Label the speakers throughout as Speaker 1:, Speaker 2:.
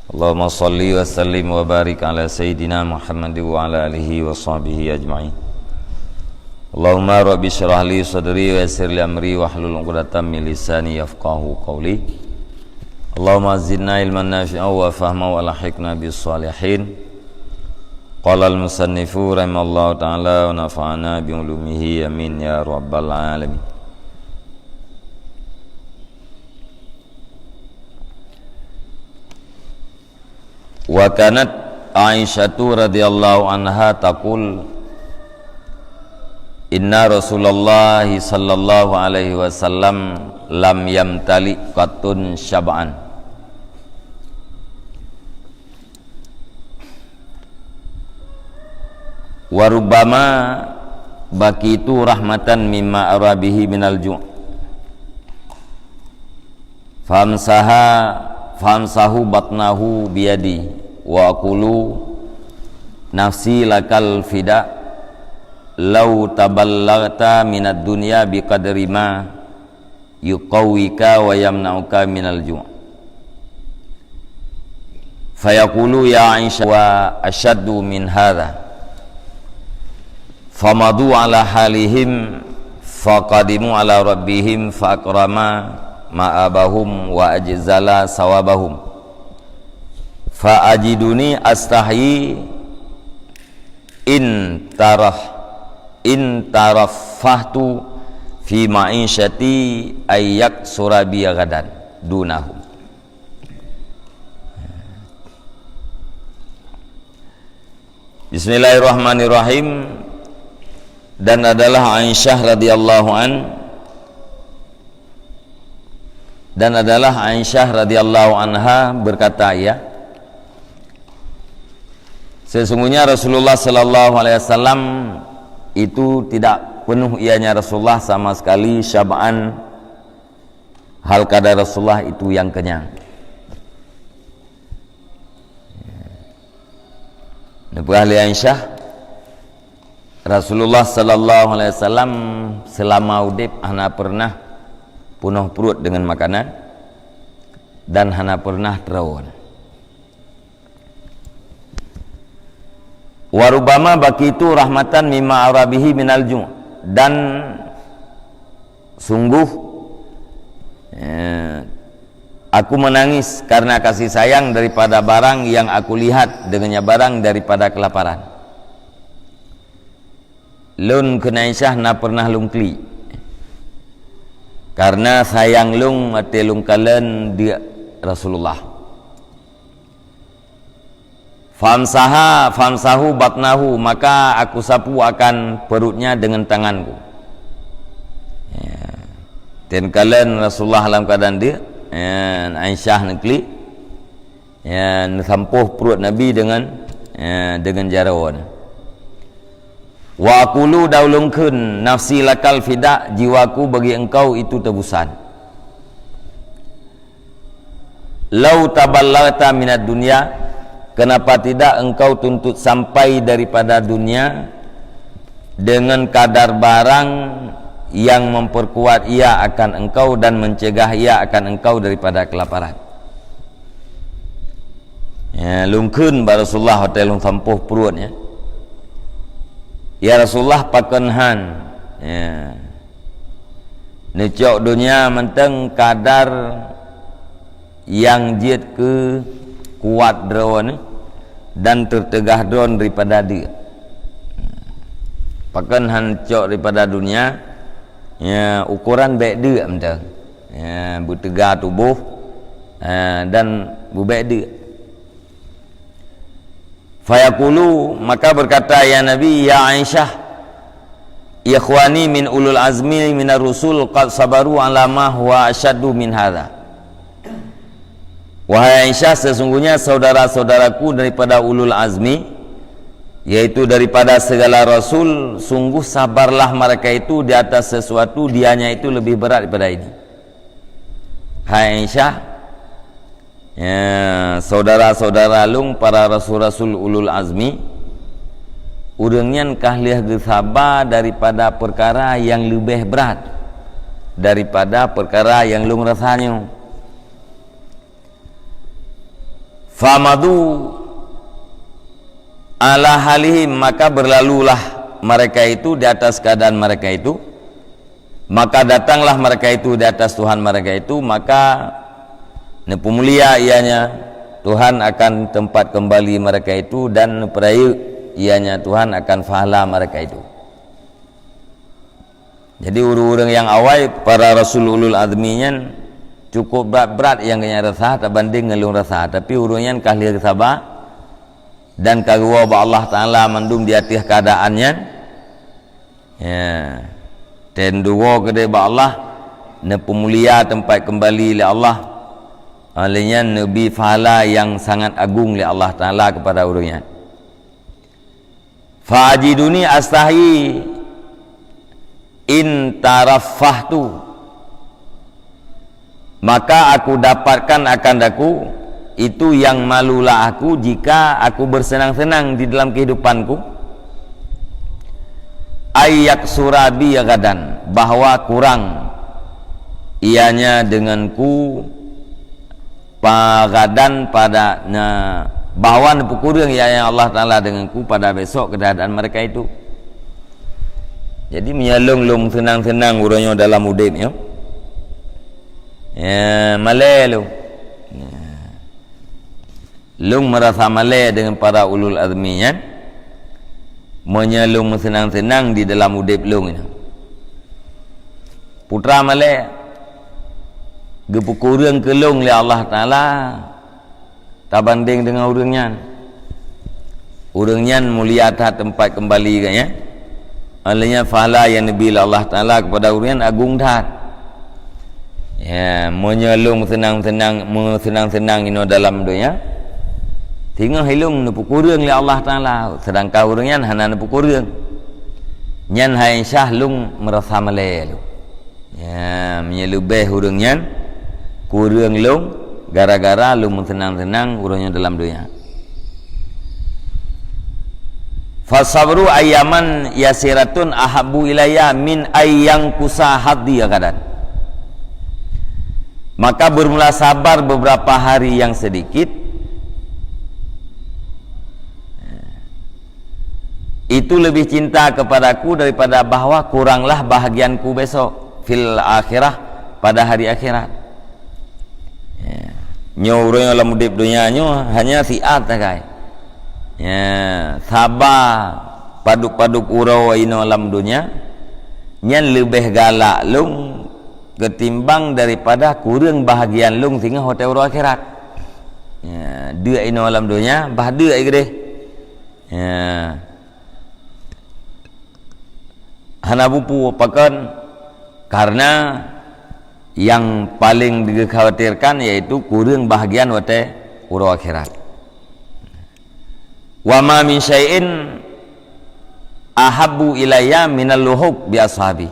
Speaker 1: Allahumma salli wa sallim wa barik ala Sayyidina Muhammad wa ala alihi wa sahbihi ajma'in. Allahumma rabbi syrah li sadri wa yassir li amri wa hlul 'uqdatam min lisani yafqahu qawli. Allahumma zidna ilman nafi'a wa fahma wa lahiqna bis salihin. Qala al-musannifu rahimallahu ta'ala wa nafa'ana bi ulumihi amin ya rabbal alamin. Wa kanat Aisyatu radhiyallahu anha taqul inna Rasulullah sallallahu alaihi wasallam lam yamtali qatun syab'an wa rubbama bakitu rahmatan mimma arabihi minal ju' famsahu batnahu biyadi wa aqulu nafsi lakal fida law taballaghta minad dunya biqadri ma yuqawwika wa yamna'uka minal ju' fayaqulu ya Aisyah wa ashaddu min hadha famadu ala halihim faqadimu ala rabbihim faakrama ma'abahum wa ajzala sawabahum fa ajiduni astahyi in tarafahtu fi ma'isyati ayyak surabiya gadan dunahum. Bismillahirrahmanirrahim. Dan adalah Aisyah radhiyallahu anha berkata, ya, sesungguhnya Rasulullah sallallahu alaihi wasallam itu tidak penuh ianya Rasulullah sama sekali syab'an, hal kadar Rasulullah itu yang kenyang. Nabi ahli Aisyah, Rasulullah sallallahu alaihi wasallam selama udip hana pernah penuh perut dengan makanan dan hana pernah terawan. Warubama bakitu rahmatan mimma arabihi minal ju', dan sungguh aku menangis karena kasih sayang daripada barang yang aku lihat dengannya barang daripada kelaparan. Lun kena Aisyah na pernah lung kli karena sayang lung ate lung kalen dia Rasulullah. Famsahu batnahu, maka aku sapu akan perutnya dengan tanganku. Dan kalian Rasulullah dalam keadaan dia Aisyah nekli sampuh perut Nabi dengan jarawan. Wa aqulu daulungkeun nafsi lakal fida, jiwaku bagi engkau itu tebusan. Lau taballaghta minad dunya, kenapa tidak engkau tuntut sampai daripada dunia dengan kadar barang yang memperkuat ia akan engkau dan mencegah ia akan engkau daripada kelaparan. Ya, lungkeun ba Rasulullah hotel lung sampuh perutnya. Ya Rasulullah pakenhan, ya, necok dunia menteng kadar yang jid ke kuat drone dan tertegah drone daripada dia. Pakenhan cok daripada dunia, ya, ukuran baik dia menteng, ya, bertegah tubuh dan berbaik dia. Fayaqulu, maka berkata ya Nabi, ya Aisyah, ikhwani min ulul azmi minar rusul qad sabaru ala ma huwa asyaddu min hadha. Wahai Aisyah, sesungguhnya saudara-saudaraku daripada ulul azmi, yaitu daripada segala rasul, sungguh sabarlah mereka itu di atas sesuatu dianya itu lebih berat daripada ini. Hai Aisyah, ya, saudara-saudara lung para rasul-rasul ulul azmi urangnya kahliah gesaba daripada perkara yang lebih berat daripada perkara yang lung rasanya. famadu ala halihim, maka berlalulah mereka itu di atas keadaan mereka itu, maka datanglah mereka itu di atas Tuhan mereka itu, maka nepu mulia ianya Tuhan akan tempat kembali mereka itu, dan perayu ianya Tuhan akan fahala mereka itu. Jadi urang-urang yang awal para rasul ulul azminya cukup berat-berat yang kena resah tak banding ngelung resah, tapi urangnya kahli sabar dan kagua ba Allah Taala mandum di atas keadaannya ya, dan dua gede ba Allah ne pemulia tempat kembali li Allah, alanya nabi fahala yang sangat agung li Allah Taala kepada urangnya. Fa'ajiduni astahi in taraffahtu, maka aku dapatkan akan aku itu yang malulah aku jika aku bersenang-senang di dalam kehidupanku. Ayyak surabi gadan, bahwa kurang ianya denganku pagadan pada bahwa nepukurang ianya Allah Ta'ala denganku pada besok keadaan mereka itu. Jadi menyalung senang-senang urangnya dalam udip ya. Ya, malai lu. Lung merasa malai dengan para ulul azmi ya. Menyalung senang-senang di dalam udip lung ini. Putra malai gepukurang ke lung li Allah Taala tak banding dengan urangnya. Urangnya mulia tak tempat kembali kan ya. Alanya fahala yang nabi Allah Taala kepada urang agung dah. Ya, menyalung senang-senang ino dalam dunia. Tinggal hilung nepukurang li Allah Taala, sedangkan urangnya hana nepukurang. Nyan hai syah lung merasa malai lu. Ya, menyelubeh urangnya kurang lung gara-gara lung senang-senang urangnya dalam dunia. Fasabru ayaman yasiratun ahabu ilayya min ayyang kusahadi gadan. Maka bermula sabar beberapa hari yang sedikit itu lebih cinta kepadaku daripada bahwa kuranglah bahagianku besok fil akhirah, pada hari akhirat. Nyorong dalam hidup dunia hanya siat kai. Ya, sabar paduk-paduk urau ino alam dunia nyan lebih galak lung ketimbang daripada kurang bahagian lung tinggal hotel urau akhirat. Ya, dia ino alam dunia bah dia gede. Ya, hana bupu pakan karena yang paling dikhawatirkan yaitu kurang bahagian hotel urau akhirat. Wa ma min syai'in ahabbu ilayya minal luhuq bi ashabi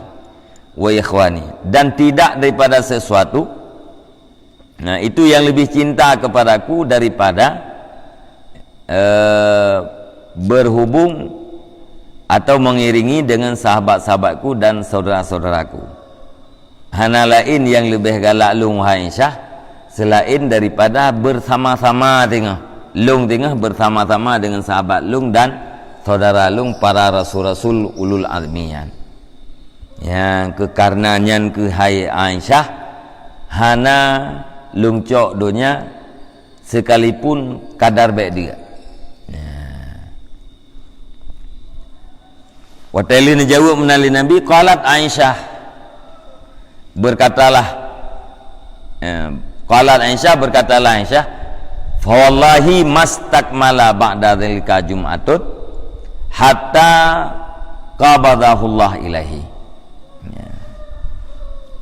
Speaker 1: wa ikhwani, dan tidak daripada sesuatu itu yang lebih cinta kepadaku daripada berhubung atau mengiringi dengan sahabat-sahabatku dan saudara-saudaraku. Hana lain yang lebih galak lung Aisyah selain daripada bersama-sama tengah lung tengah bersama-sama dengan sahabat lung dan saudara lung para rasul-rasul ulul azmiyan. Yang kekarenanya ke hai Aisyah hana lung cok dunia sekalipun kadar baik dia. Watali jawab menali Nabi, qalat Aisyah, berkatalah qalat Aisyah, berkatalah Aisyah, fa wallahi mastakmala ba'da dzalika jum'atun hatta qabadahullah ilahi.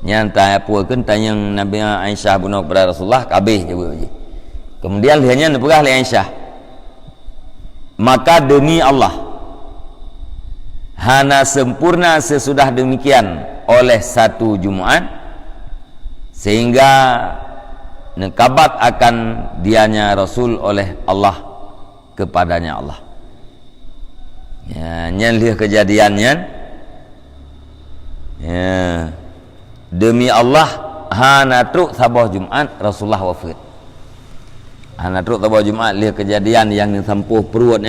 Speaker 1: Nyanta apa kan tanya Nabi Aisyah bunuh kepada Rasulullah kabeh jawab je. Kemudian lihatnya nepegah li Aisyah, maka demi Allah hana sempurna sesudah demikian oleh satu Jumat sehingga nekabat akan dianya Rasul oleh Allah kepadanya Allah. Ya, nyalih kejadiannya. Ya, demi Allah hana truk sabah Jumat Rasulullah wafat. Anak teruk tabah Jumaat lihat kejadian yang tempuh perut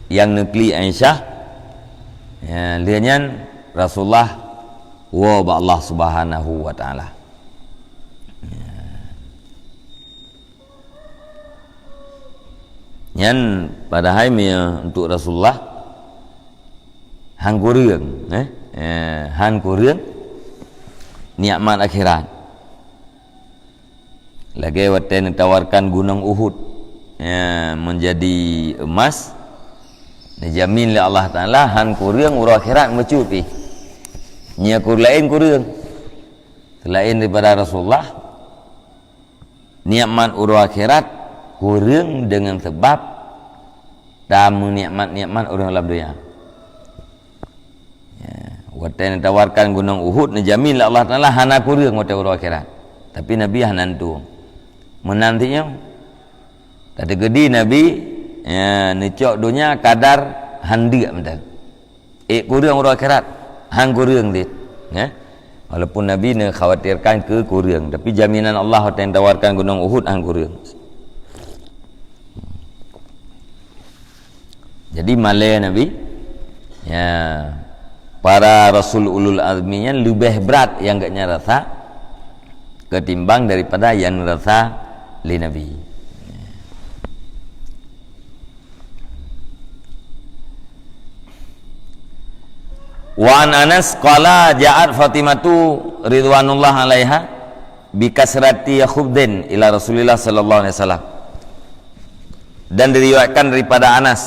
Speaker 1: yang nekli Aisyah. Ya, lihatnya Rasulullah wa Allah Subhanahu wa taala. Yang pada hari untuk Rasulullah hang kurang hang kurang nikmat akhirat. Lagi waktu ditawarkan gunung Uhud menjadi emas, dijamin oleh Allah Taala hang kurang urang akhirat mencupi. Nya lain kurang selain daripada Rasulullah nikmat urang akhirat kurang dengan sebab tamu nikmat-nikmat orang dalam dunia. Waktu yang ditawarkan gunung Uhud, dijamin Allah Ta'ala hana kurang waktu orang akhirat. Tapi Nabi hanantu menantinya tadi gede Nabi necok dunia kadar handi mental kurang orang akhirat hang kurang dit walaupun Nabi ne khawatirkan ke kurang, tapi jaminan Allah yang tawarkan gunung Uhud hang kurang. Jadi malai Nabi para Rasul ulul azminya lebih berat yang gaknya rasa ketimbang daripada yang rasa li Nabi. Wa an Anas qala ja'at Fatimatu ridwanullah alaiha bi kasrati khubdin ila Rasulillah sallallahu alaihi wasallam. Dan diriwayatkan daripada Anas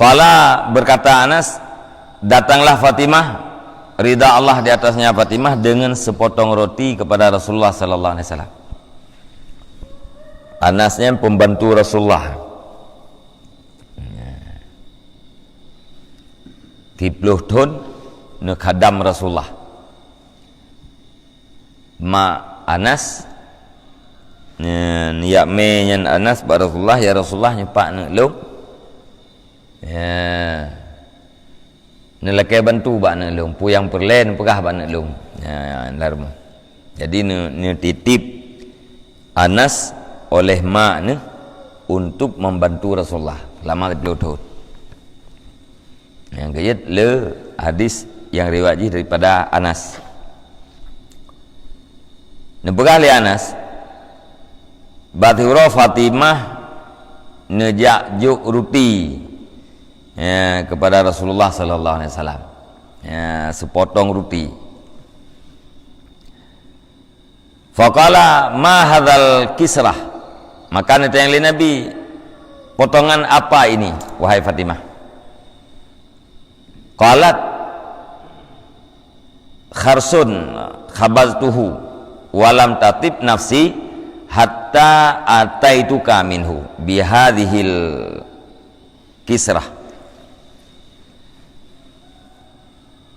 Speaker 1: qala berkata Anas, datanglah Fatimah ridha Allah di atasnya Fatimah dengan sepotong roti kepada Rasulullah sallallahu alaihi wasallam. Anasnya pembantu Rasulullah. Tipluh ton ne khadam Rasulullah. Ma Anas niat me nyan Anas ba Rasulullah, ya Rasulullah nyepak ne lung. Nelakai bantu ba ne lung, puyang perlen pegah ba ne lung. Larma. Jadi ne titip Anas oleh mak ne untuk membantu Rasulullah lama 30 tahun. Yang kaya le hadis yang riwayat daripada Anas. Nepegah li Anas Bathura Fatimah nejak juk ruti kepada Rasulullah sallallahu alaihi wasallam. Sepotong ruti. Faqala ma hadzal kisrah. Maka ditanya oleh Nabi, potongan apa ini wahai Fatimah? Qalat kharsun khabaztuhu walam tatib nafsi hatta ataituka minhu bihadhil kisrah.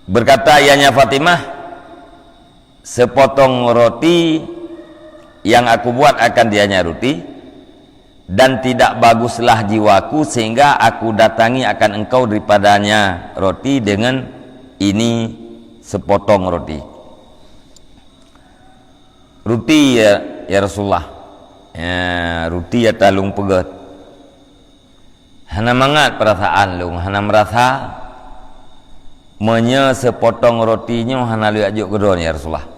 Speaker 1: Berkata ianya Fatimah, sepotong roti yang aku buat akan dianya roti, dan tidak baguslah jiwaku sehingga aku datangi akan engkau daripadanya roti dengan ini sepotong roti. Roti ya Rasulullah, roti ya talung pegat. Hana mangat perasaan lung, hana merasa menye sepotong rotinya hana lihat juk gedon ya Rasulullah.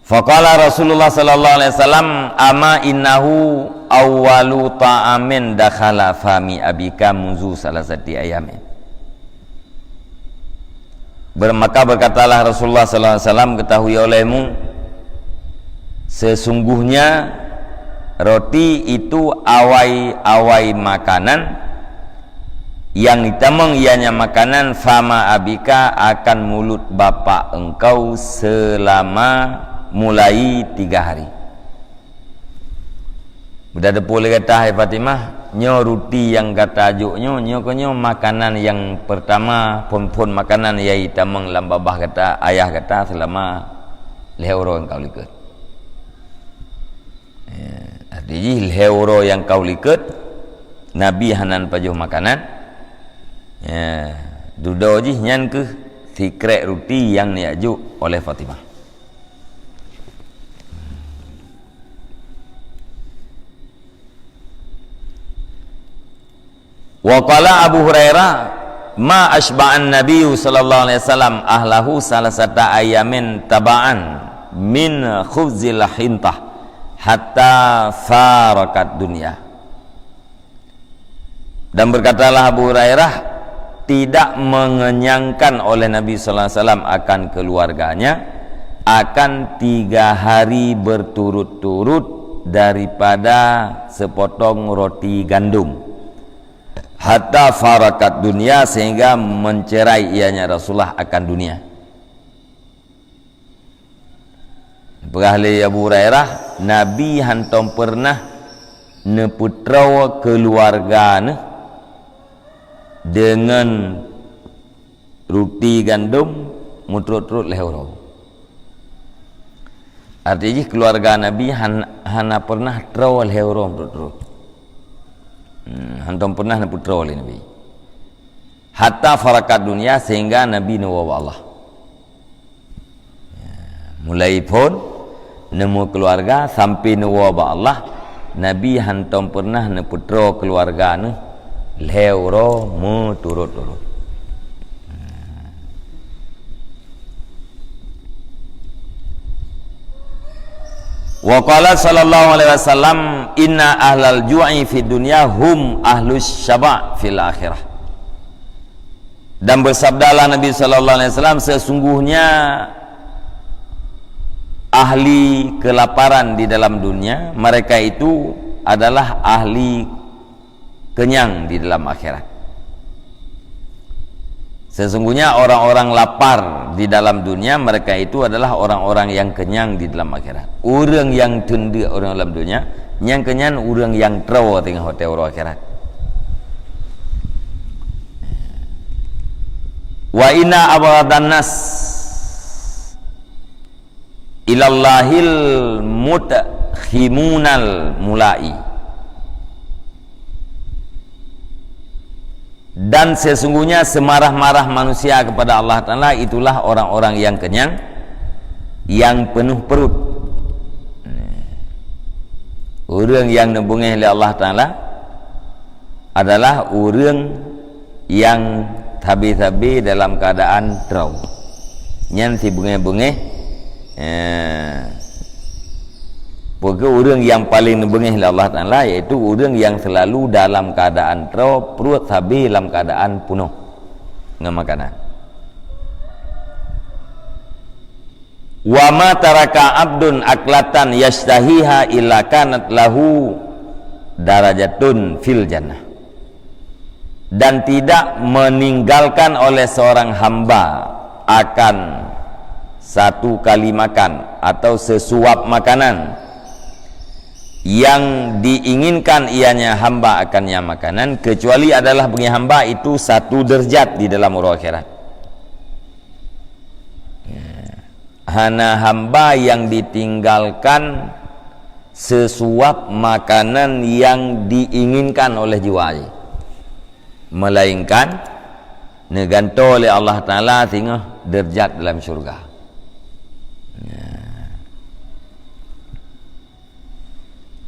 Speaker 1: Faqala Rasulullah sallallahu alaihi wasallam, ama innahu awwalu ta'amin dakhala fami abika munzu salasati ayamin. Maka berkatalah Rasulullah sallallahu alaihi wasallam, ketahui olehmu sesungguhnya roti itu awai makanan yang ditamang ianya makanan fama abika akan mulut bapa engkau selama mulai 3 hari. Sudah boleh kata hai Fatimah, nyo roti yang kata ajuknyo nyo makanan yang pertama pun makanan yai tamang lam babah kata ayah kata selama lehoro yang kau likut. Artinya lehoro yang kau likut Nabi hanan pajuh makanan. Dudo ji nyan ke secret roti yang diajuk oleh Fatimah. Wa qala Abu Hurairah ma asba'an Nabi sallallahu alaihi wasallam ahlahu salasata ayamin taba'an min khubzil hintah hatta farakat dunya. Dan berkatalah Abu Hurairah, tidak mengenyangkan oleh Nabi sallallahu alaihi wasallam akan keluarganya akan 3 hari berturut-turut daripada sepotong roti gandum, hatta farakat dunia, sehingga mencerai ianya Rasulullah akan dunia. Berahli Abu Hurairah, Nabi hantam pernah neputrawa keluarga dengan roti gandum mutrut-trut lehoro. Artinya keluarga Nabi hana pernah trawa lehoro mutrut-trut. Hantam pernah neputrawa oleh Nabi. Hatta farakat dunia, sehingga Nabi nawa Allah. Mulai pun nemu keluarga sampai nawa Allah, Nabi hantam pernah neputrawa keluarga lehoro muturut-turut. Wa qala sallallahu alaihi wasallam inna ahlal ju'i fid dunya hum ahlus syaba' fil akhirah. Dan bersabdalah Nabi sallallahu alaihi wasallam, sesungguhnya ahli kelaparan di dalam dunia, mereka itu adalah ahli kenyang di dalam akhirat. Sesungguhnya orang-orang lapar di dalam dunia, mereka itu adalah orang-orang yang kenyang di dalam akhirat. Orang yang tenda orang dalam dunia, yang kenyang orang yang trawa tengah hotel orang akhirat. Wa inna abradan nas ilallahil mutakhimunal mulai. Dan sesungguhnya semarah-marah manusia kepada Allah Ta'ala itulah orang-orang yang kenyang, yang penuh perut. Orang yang nebungih oleh Allah Ta'ala adalah orang yang tabi-tabi dalam keadaan terau. Yang si bungih-bungih pokoknya orang yang paling nebengih oleh Allah Ta'ala iaitu orang yang selalu dalam keadaan terau, perut habis dalam keadaan penuh dengan makanan. Wa ma taraka abdun aklatan yastahiha illa kanat lahu darajatun fil jannah. Dan tidak meninggalkan oleh seorang hamba akan satu kali makan atau sesuap makanan yang diinginkan ianya hamba akannya makanan, kecuali adalah bagi hamba itu satu derajat di dalam urang akhirat. Hana hamba yang ditinggalkan sesuap makanan yang diinginkan oleh jiwa, melainkan neganto oleh Allah Ta'ala tinggal derajat dalam syurga.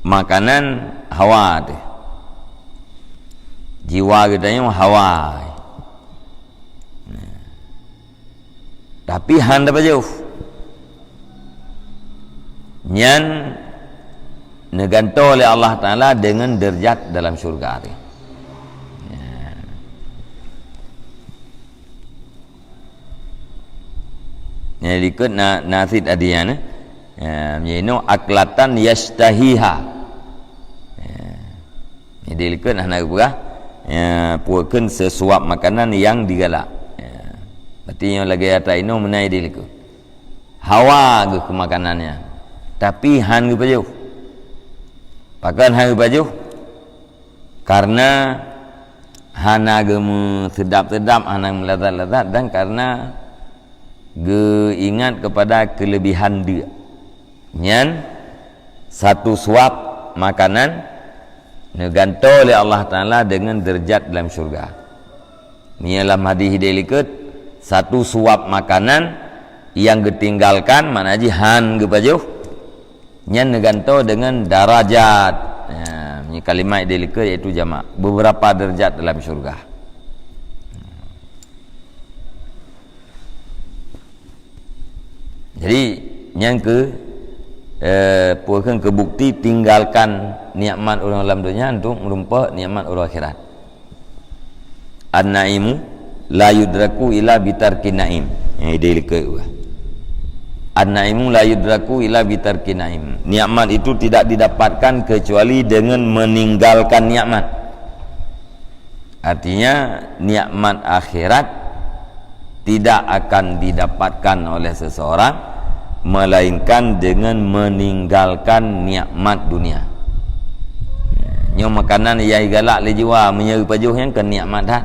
Speaker 1: Makanan hawa tu, jiwa kita yang hawa, tapi handa jauh nyan neganto oleh Allah Ta'ala dengan derajat dalam syurga ni. Jadi ikut nasid adian yaitu aklatan yastahiha. Jadi ikut nak berah puakan sesuap makanan yang digalak. Berarti yang lagi atas ini menai dia ikut hawa ke makanannya, tapi han ke baju pakan han ke baju karena hana gemu sedap-sedap, hana melazat-lazat, dan karena ge ingat kepada kelebihan dia. Nyan satu suap makanan neganto oleh Allah Ta'ala dengan derajat dalam syurga. Ni dalam hadis dia ikut satu suap makanan yang ditinggalkan mana haji han ke baju nyan neganto dengan darajat. Ini kalimat delika iaitu jamak. Beberapa derajat dalam syurga. Jadi yang puakan kebukti tinggalkan nikmat orang dalam dunia untuk merumpa nikmat orang akhirat. An-naimu la yudraku ila bitarkin naim. Yang delika itu. An-naimu la yudraku ila bitarkin naim. Nikmat itu tidak didapatkan kecuali dengan meninggalkan nikmat. Artinya nikmat akhirat tidak akan didapatkan oleh seseorang melainkan dengan meninggalkan nikmat dunia. Nyom makanan yang galak le jiwa menyeru pajuh yang kan nikmat dah.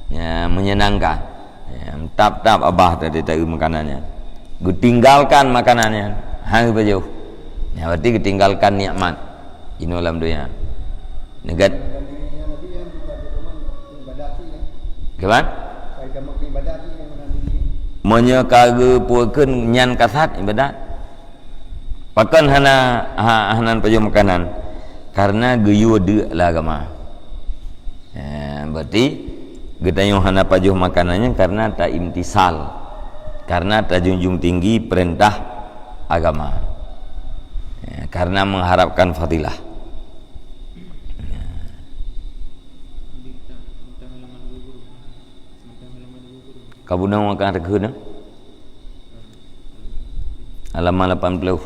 Speaker 1: Ya, menyenangkan. Ya, tap-tap abah tadi tahu makanannya. Tinggalkan makanannya. Hang pajuh. Ya, berarti tinggalkan nikmat ini dalam dunia. Negat. Kawan? Menyekaga puakeun nyan kasat ibadat. Pakan hanan pajuh makanan karena geyu de lah agama. Ya, berarti kita yang hana pajuh makanannya karena tak imtisal, karena tak junjung tinggi perintah agama, ya, karena mengharapkan fadilah. Ya. Kabunang makan reguna halaman 80.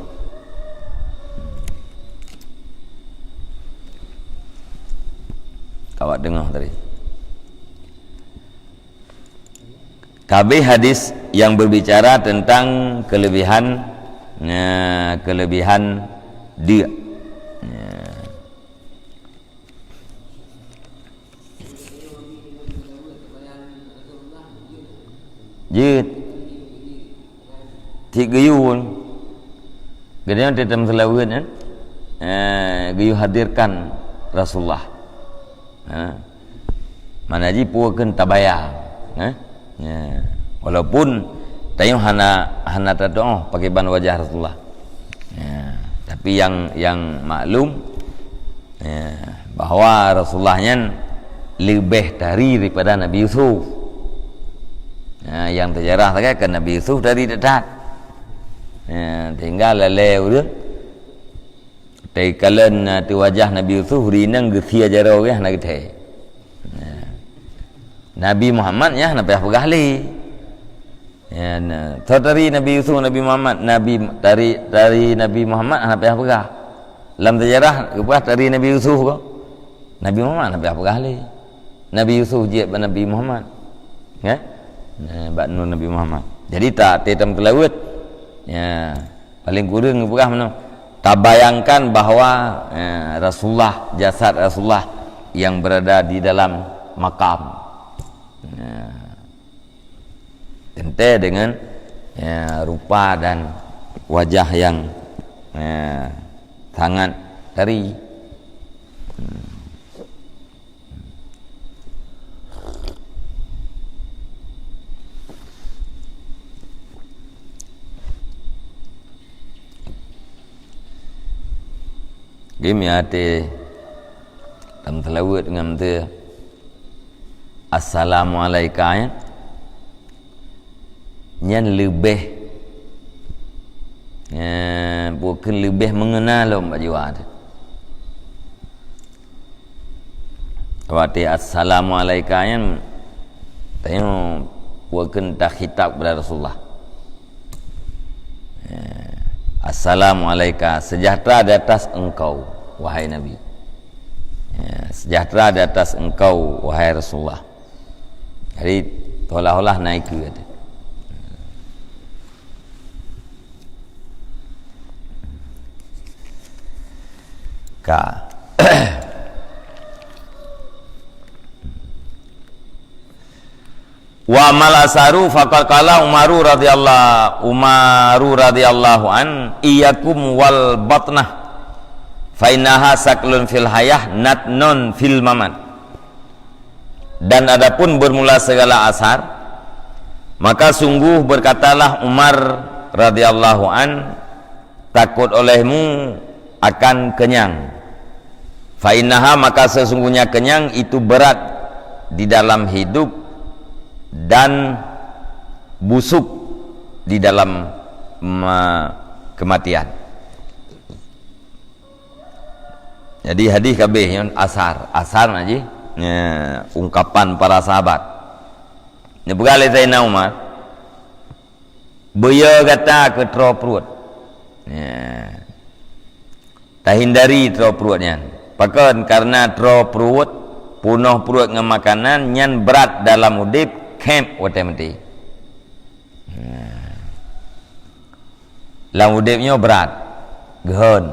Speaker 1: Kawat dengar tadi. Kabeh hadis yang berbicara tentang kelebihan dia. Jid tiga yun kemudian dalam selawat kan gayu hadirkan Rasulullah mana ji puakeun tabayang ya. Walaupun tayung hana terdoa pakai ban wajah Rasulullah ya. Tapi yang maklum ya, bahwa Rasulullahnya lebih daripada Nabi Yusuf ya, yang terjarah kan Nabi Yusuf dari dekat ya, tinggal leleu dia taikalan tu wajah Nabi Yusuf rinang gesia jarau ya nak teh Nabi Muhammad ya nabi pegahli ya dari Nabi Yusuf Nabi Muhammad dari Nabi Muhammad nabi pegah dalam sejarah kepas dari Nabi Yusuf ko Nabi Muhammad nabi pegahli Nabi Yusuf je Nabi Muhammad ya baknu Nabi Muhammad jadi tak tetam kelawat ya paling kurang pegah mana tak bayangkan bahawa Rasulullah jasad Rasulullah yang berada di dalam makam tente dengan rupa dan wajah yang sangat dari game ya te tam telawat ngam te assalamualaikum ya nyan lebih bukan lebih mengenal Mbak Jiwa waktu assalamualaikum ya tanya bukan tak khitab kepada Rasulullah assalamualaikum sejahtera di atas engkau wahai Nabi sejahtera di atas engkau wahai Rasulullah. Jadi olah-olah naik ke ada. Ka wa malasaru faqad qala Umaru radhiyallahu an iyakum wal batnah fa innaha saklun fil hayah natnun fil mamat. Dan adapun bermula segala asar maka sungguh berkatalah Umar radhiyallahu an takut olehmu akan kenyang Fa innaha, maka sesungguhnya kenyang itu berat di dalam hidup dan busuk di dalam kematian. Jadi hadis kabeh yang asar aja ungkapan para sahabat. Ni begal Zainal Umar beya kata ke tro perut. Tak hindari tro perutnya. Pakan karena tro perut punuh perut dengan makanan nyan berat dalam udip camp otomatik. Dalam udipnya berat gehon.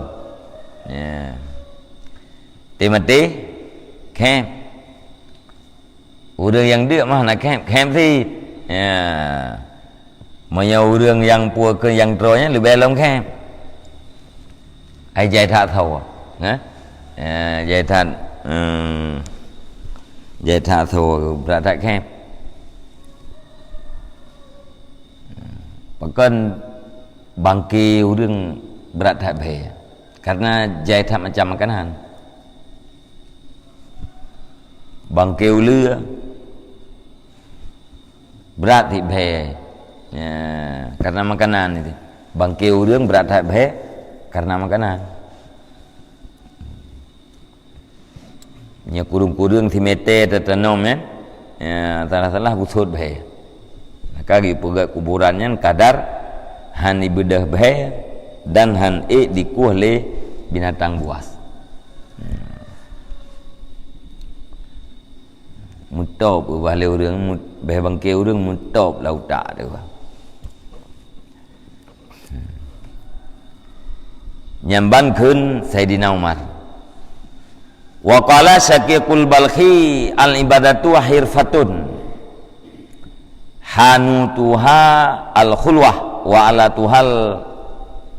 Speaker 1: Mati camp. Orang yang dia mah nak camp si. Maya orang yang puaka yang tronya lebih dalam camp. Ai jai tak tahu. Jai tak tahu berat tak camp. Bahkan bangki orang berat tak baik. Karena jai tak macam makanan. Bangki ula berat tak baik. Karena makanan itu. Bangki orang berat tak baik karena makanan. Nya kurung-kurung ti mete tertanam salah-salah busut bae. Maka gi pegat kuburannya kadar han ibedah bae dan han dikuh le binatang buas. Mutop bale urang bae bangke urang mutop lauta tu. Nyamban keun Sayyidina Umar. Wa qala Syaqiqul Balkhi al ibadatu hirfatun hanutuha al khulwah wa alatuhal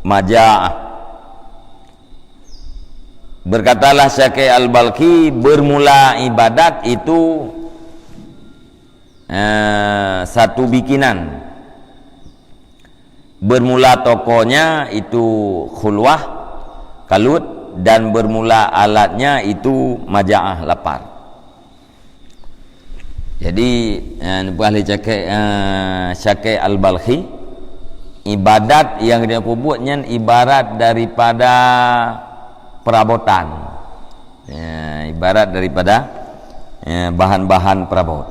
Speaker 1: maja'ah. Berkatalah Syaqi al Balkhi, bermula ibadat itu satu bikinan. Bermula tokonya itu khulwah kalut, dan bermula alatnya itu maja'ah lapar. Jadi boleh cakap Syaqi al Balkhi, ibadat yang dia buatnya ibarat daripada perabotan, ibarat daripada bahan-bahan perabot.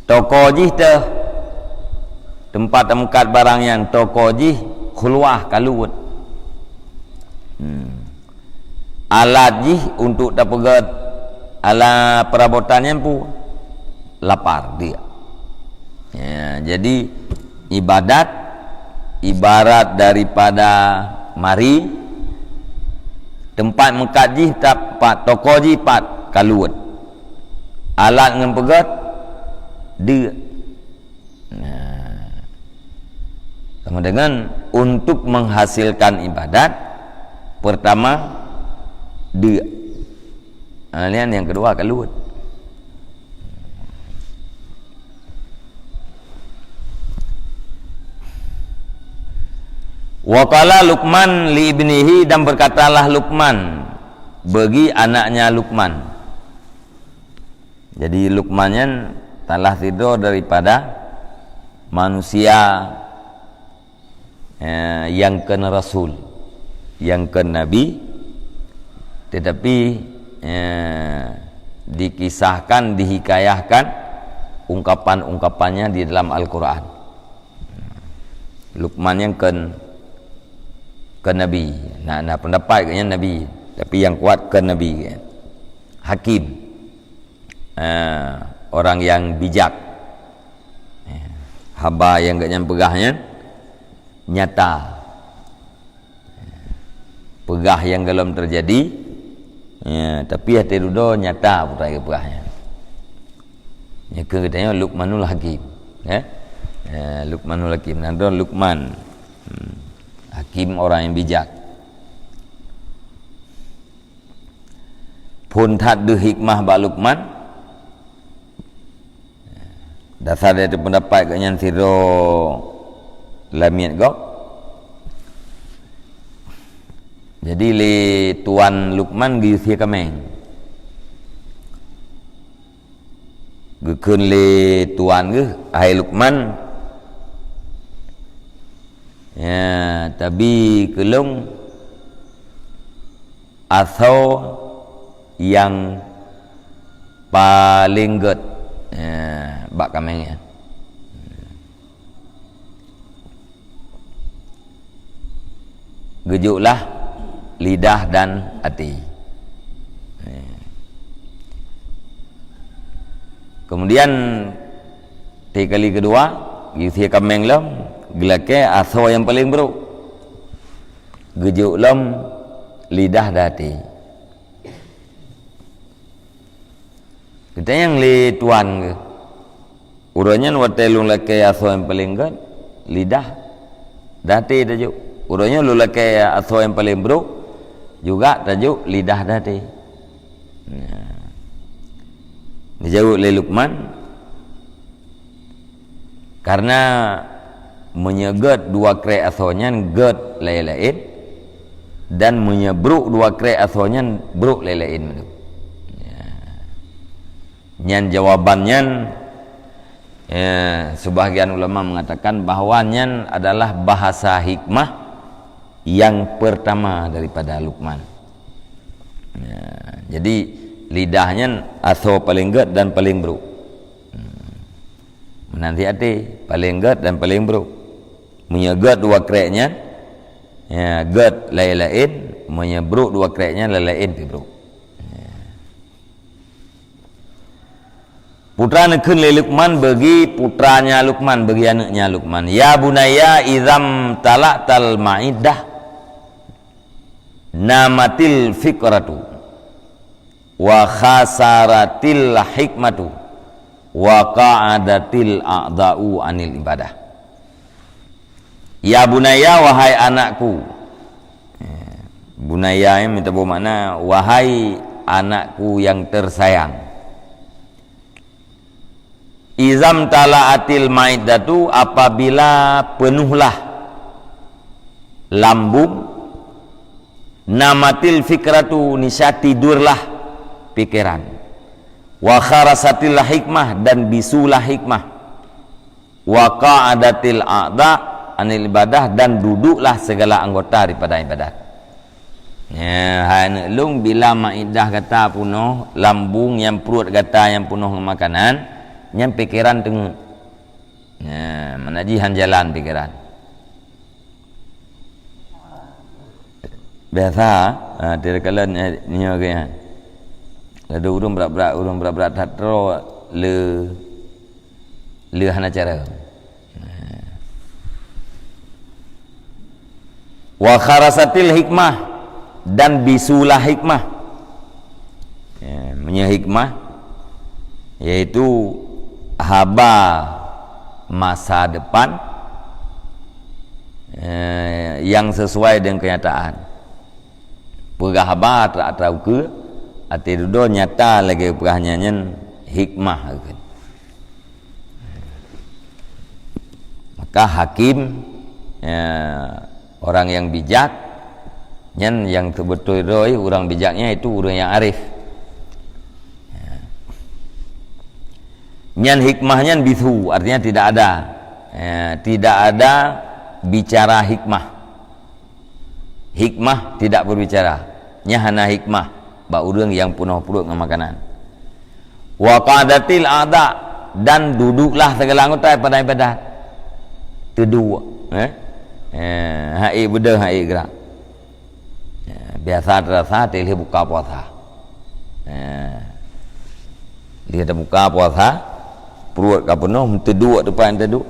Speaker 1: Toko jih tempat tempat barang yang toko jih khulwah kalut. Alat jih untuk dapat ala perabotannya pun lapar dia. Jadi ibadat ibarat daripada mari tempat mengkaji tempat toko ji pat kaluat alat dengan pegat dia. Sama dengan untuk menghasilkan ibadat pertama dia, yang kedua kaluat. Wa qala Luqman li ibnihi, dan berkatalah Luqman bagi anaknya Luqman. Jadi Luqmannya telah tidur daripada manusia yang kena Rasul, yang kena Nabi, tetapi dikisahkan, dihikayahkan ungkapan-ungkapannya di dalam Al-Quran. Luqman yang ke Nabi, nah pendapat katanya Nabi, tapi yang kuat ke Nabi kan? Hakim, orang yang bijak, haba yang gak pegahnya nyata, pegah yang belum terjadi, tapi hati dudo nyata putra pegahnya. Ya katanya Luqmanul Hakim, Luqmanul Hakim, nado Luqman, Hakim orang yang bijak. Pun tak ada hikmah ba Luqman. Dasar dari pendapat katanya siro lamiat gok. Jadi le tuan Luqman geusia kameng. Gekeun le tuan ge hai Luqman. Ya, tapi kelung atau yang paling good. Ya, bak kameng ya. Gejuklah lidah dan hati. Kemudian kali kedua gisi kameng lam gelake aso yang paling buruk. Gejuk lam lidah dan hati. Kita yang li tuan ke uranya watelung lake aso yang paling good lidah dan hati tajuk. Uranya lu laki atau yang paling buruk juga tajuk lidah tadi. Dijawab oleh Luqman karena menyegat dua kre asonya get lain-lain dan menyebruk dua kre asonya bruk lain-lain. Nyan jawabannya sebahagian ulama mengatakan bahawa nyan adalah bahasa hikmah yang pertama daripada Luqman. Ya, jadi lidahnya atau paling ged dan paling buruk. Menanti hati paling ged dan paling buruk. Menyegat dua kreknya, ya, ged lain-lain, menyebruk dua kreknya lain-lain buruk. Ya. Putra nekun le Luqman bagi putranya Luqman, bagi anaknya Luqman. Ya bunaya idzam talaqtal ma'idah namatil fikratu wa khasaratil hikmatu wa qa'adatil a'da'u anil ibadah. Ya bunaya wahai anakku. Bunaya yang minta bermakna wahai anakku yang tersayang. Izam tala'atil ma'iddatu apabila penuhlah lambung namatil fikratu nisya tidurlah pikiran wa kharasatil hikmah dan bisulah hikmah wa qa'adatil a'da anil ibadah dan duduklah segala anggota daripada ibadat. Ya, hai lung bila maidah kata punuh lambung yang perut kata yang penuh makanan yang pikiran tengok. Ya, manajihan jalan pikiran. Biasa tidak kala ni okey. Ada urung berat-berat tatro le hana cara. Wa kharasatil hikmah dan bisulah hikmah. Ya, punya hikmah yaitu haba masa depan yang sesuai dengan kenyataan. Perah haba tak tahu ke ati dudo nyata lagi perahnya hikmah kan. Maka hakim orang yang bijak yang betul orang bijaknya itu orang yang arif. Nyan hikmahnya bisu artinya tidak ada bicara hikmah. Hikmah tidak berbicara. Nyahana hikmah ba urang yang penuh perut dengan makanan. Wa qadatil a'da dan duduklah segala anggota pada ibadah. Teduh. Hai beda hai gerak. Biasa terasa dia buka puasa. Dia dah buka puasa, perut ka penuh teduh depan teduh.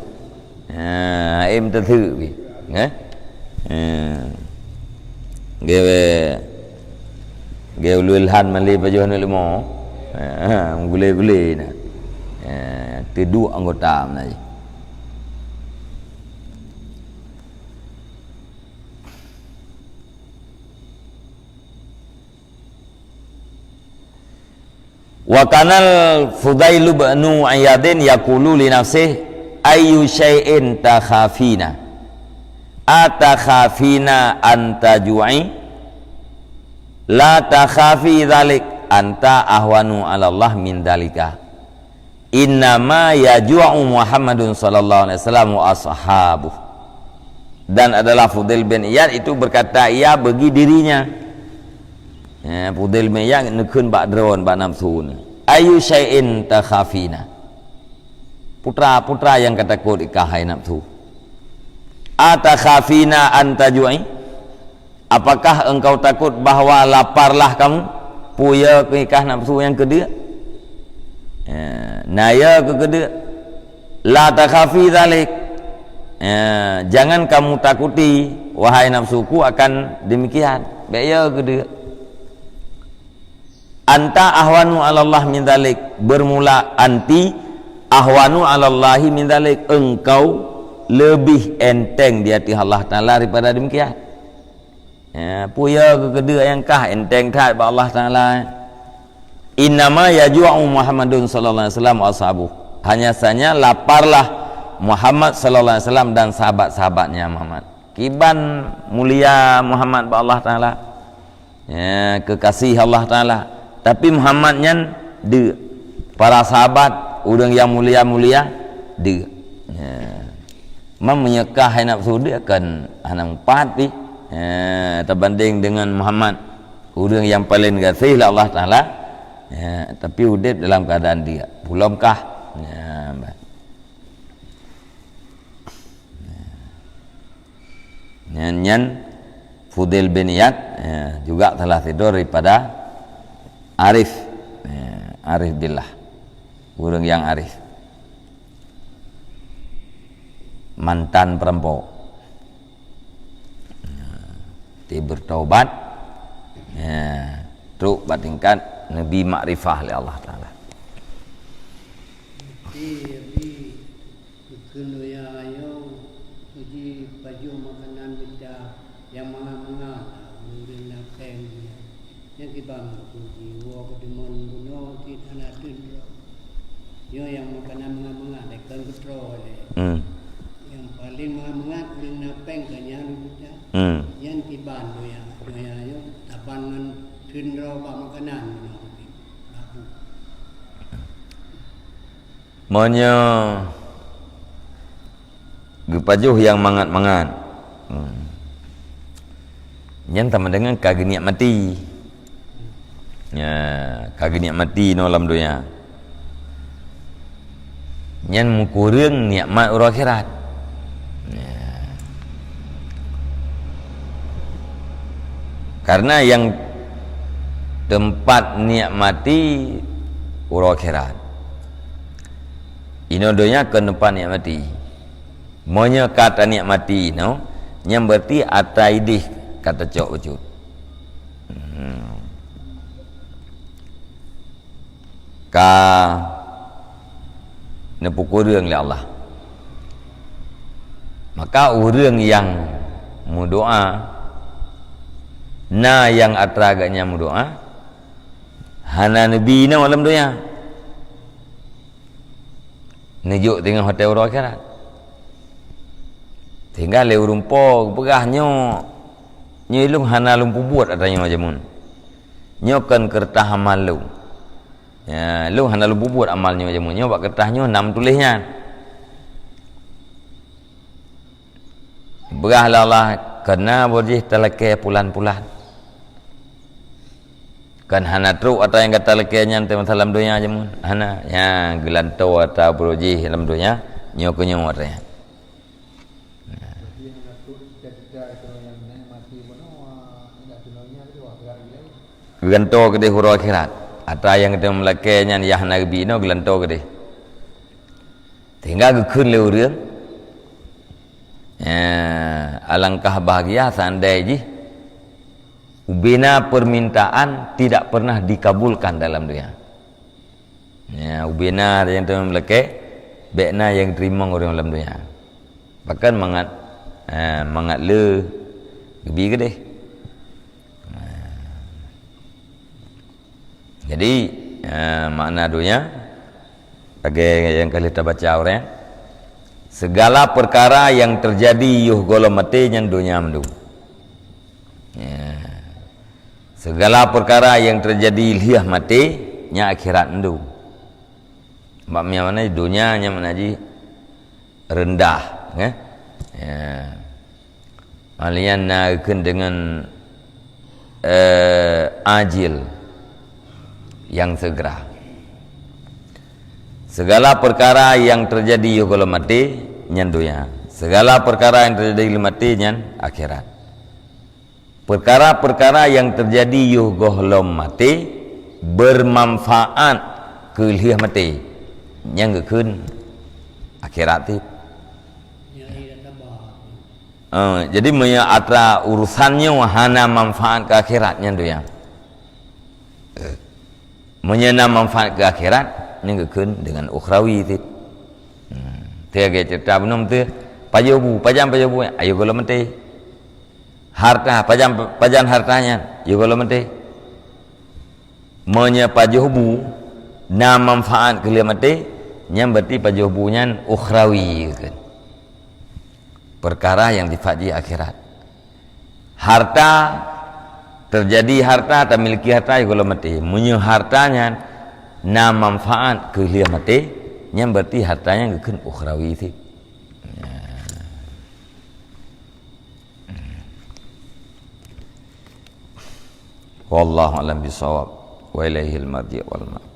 Speaker 1: Hai terthu. Ge ululhan mali baju hanu limo. Gule-gule na. Teduh anggota menai. Wa kanal Fudailu ba'nu Ayyadin yaqulu li nafsih ayyu syai'in takhafina atakhafina anta ju'i la takhafi dzalik anta ahwanu 'ala Allah min dzalika innama yaju'u Muhammadun sallallahu alaihi wasallam wa ashabuh. Dan adalah Fudail bin Iyad itu berkata ia bagi dirinya, Fudail bin Iyad nekeun bak dron bak nafsu, ayu syai'in takhafina, putra-putra yang ketakut ikahai nafsu, atakhafina antaju'i, apakah engkau takut bahwa laparlah kamu puya ke ikah nafsu yang kedua, naya ke kedua, la takhafi dzalik, jangan kamu takuti wahai nafsuku akan demikian, baya kedua. Anta ahwanu 'ala Allah min dzalik, bermula anti ahwanu 'ala Allah min dzalik, engkau lebih enteng di hati Allah Taala daripada demikian. Puya ke kedua yang kah enteng tat ba Allah Taala. Innama yaju'u Muhammadun sallallahu alaihi wasallam wa ashabuh, hanya saja laparlah Muhammad sallallahu alaihi wasallam dan sahabat-sahabatnya Muhammad. Kiban mulia Muhammad ba Allah Taala, kekasih Allah Taala. Tapi Muhammadnya de para sahabat urang yang mulia-mulia de. Menyekah nafsu dia kan hanang pati, terbanding dengan Muhammad urang yang paling kasih lah Allah Taala. Tapi udip dalam keadaan dia belumkah nyan Fudail bin Iyad juga telah tidur daripada arif, arif billah, orang yang arif, mantan perempuan, dia bertaubat, truk batingkat Nabi makrifah oleh Allah Taala.
Speaker 2: Yang mga mungkin napeng yang kibang jiwa kedemun buno kita natin yo yang makanan mga dekan kontrol yang paling mga kuling napeng kanya kita yang kibang do ya yo tapangan tindro ba makanan
Speaker 1: monyo gepajuh yang mangat-mangat yang sama dengan kagak niat mati, kagak niat mati no alam dunia, yang mukurang nikmat urang akhirat, karena yang tempat niat mati urang akhirat, ino dunia ke tempat niat mati, monya kata niat mati no, yang berarti ataidih kata cok wujud. Ka nepukul oleh Allah. Maka orang yang mudoa, na yang atraganya mudoa, hana nabi na malam doa. Nejuk dengan hotel orang akhirat. Tinggal le urumpo pegahnya nyilung hana lumpu buat adanya macam mun nyokan kertas amal lu lu hana lumpu buat amalnya macam mun nyobak kertasnya 6 tulisnya berahlah Allah kena boleh teleke pulan-pulan kan hana truk atau yang kata lekenya dalam dalam dunia macam mun hana ya gelanto atau broji dalam dunia nyokunya matanya gelanto ke dia huruf akhirat atau yang kita melakainya yang nabi no gelanto ke dia tinggal gekun le urang alangkah bahagia seandainya ubena permintaan tidak pernah dikabulkan dalam dunia ubena yang kita melakai bekna yang terima orang dalam dunia bahkan mangat le gebi ke dia. Jadi makna dunia bagi yang kita baca orang segala perkara yang terjadi yuh golomati yang dunia mendu segala perkara yang terjadi liah mati nya akhirat ndu. Maknya mana dunia nya mana ji rendah, ya. Alian nakeun dengan ajil yang segera. Segala perkara yang terjadi yuh kalau mati nyan dunia. Segala perkara yang terjadi mati nyan akhirat. Perkara-perkara yang terjadi yuh gohlom mati bermanfaat ke liah mati yang gekun akhirat tip. Jadi punya atra urusannya wahana manfaat ke akhiratnya tu yang menyena manfaat ke akhirat ni gekun dengan ukhrawi tip. Tiga cerita benum tu pajam ayo kalau mati harta pajam hartanya ayo kalau mati menya pajubu na manfaat ke liah mati nyam berarti pajubunya ukhrawi kan. Perkara yang difaji akhirat. Harta terjadi harta atau miliki harta kalau mati munyo hartanya na manfaat ke liah mati nyam berarti hartanya gekun ukhrawi tip. Wallahu a'lam bishawab wa ilaihil marji' wal ma'ab.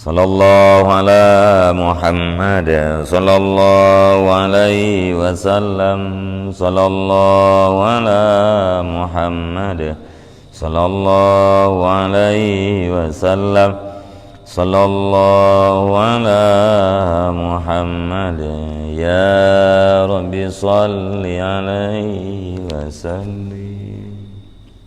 Speaker 1: Sallallahu ala Muhammad sallallahu alaihi wasallam. Sallallahu ala Muhammad sallallahu alaihi wasallam. Sallallahu ala Muhammad ya Rabbi salli alaihi wasallim.